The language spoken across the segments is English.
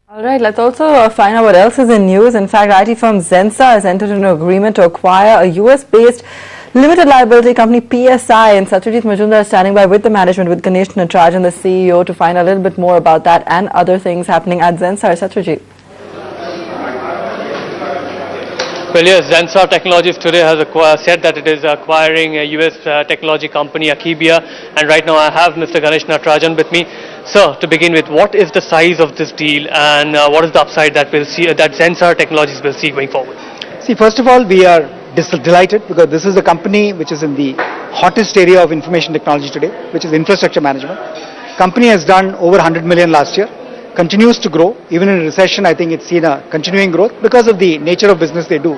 All right, let's also find out what else is in news. In fact, IT firm Zensar has entered into an agreement to acquire a US-based limited liability company, PSI, and Satyajit Majumdar is standing by with the management, with Ganesh Natarajan, the CEO, to find out a little bit more about that and other things happening at Zensar. Satyajit. Well, yes, Zensar Technologies today has said that it is acquiring a US technology company, Akibia, and right now I have Mr. Ganesh Natarajan with me. Sir, to begin with, what is the size of this deal and what is the upside that that Zensar Technologies will see going forward? See, first of all, we are delighted because this is a company which is in the hottest area of information technology today, which is infrastructure management. Company has done over 100 million last year. Continues to grow. Even in a recession, I think it's seen a continuing growth because of the nature of business they do.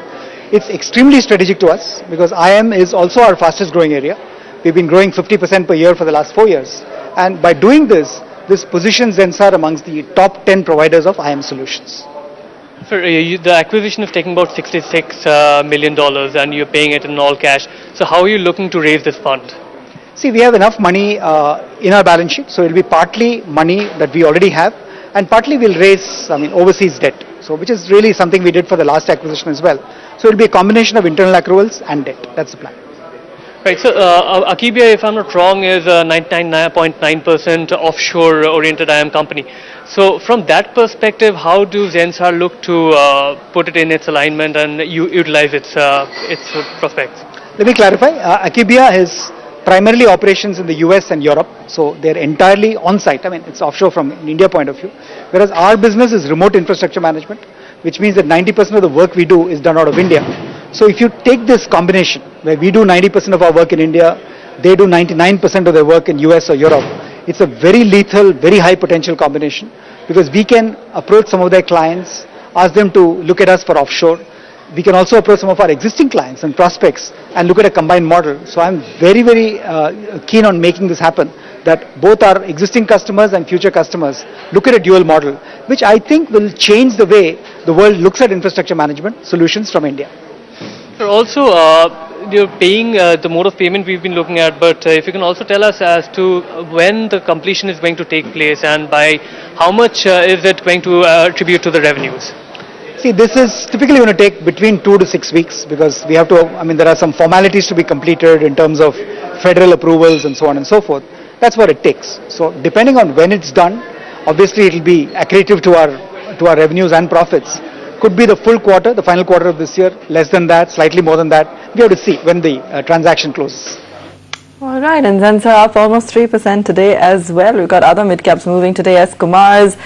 It's extremely strategic to us because IM is also our fastest growing area. We've been growing 50% per year for the last 4 years. And by doing this positions Zensar amongst the top 10 providers of IM solutions. So, the acquisition is taking about $66 million and you're paying it in all cash. So how are you looking to raise this fund? See, we have enough money in our balance sheet. So it will be partly money that we already have, and partly we'll raise, overseas debt. So which is really something we did for the last acquisition as well. So it will be a combination of internal accruals and debt. That's the plan. Right, so Akibia, if I'm not wrong, is a 99.9% offshore-oriented IM company. So from that perspective, how do Zensar look to put it in its alignment and utilize its prospects? Let me clarify. Akibia has primarily operations in the US and Europe, so they're entirely on-site. It's offshore from an India point of view. Whereas our business is remote infrastructure management, which means that 90% of the work we do is done out of India. So if you take this combination, where we do 90% of our work in India, they do 99% of their work in US or Europe, it's a very lethal, very high potential combination because we can approach some of their clients, ask them to look at us for offshore. We can also approach some of our existing clients and prospects and look at a combined model. So I'm very, very keen on making this happen, that both our existing customers and future customers look at a dual model, which I think will change the way the world looks at infrastructure management solutions from India. Also, you're paying the mode of payment we've been looking at, but if you can also tell us as to when the completion is going to take place and by how much is it going to attribute to the revenues? See, this is typically going to take between 2 to 6 weeks because we have to, there are some formalities to be completed in terms of federal approvals and so on and so forth. That's what it takes. So depending on when it's done, obviously it will be accretive to our revenues and profits. Could be the full quarter, the final quarter of this year, less than that, slightly more than that. We have to see when the transaction closes. All right, and Zensar up almost 3% today as well. We've got other mid-caps moving today as Kumar's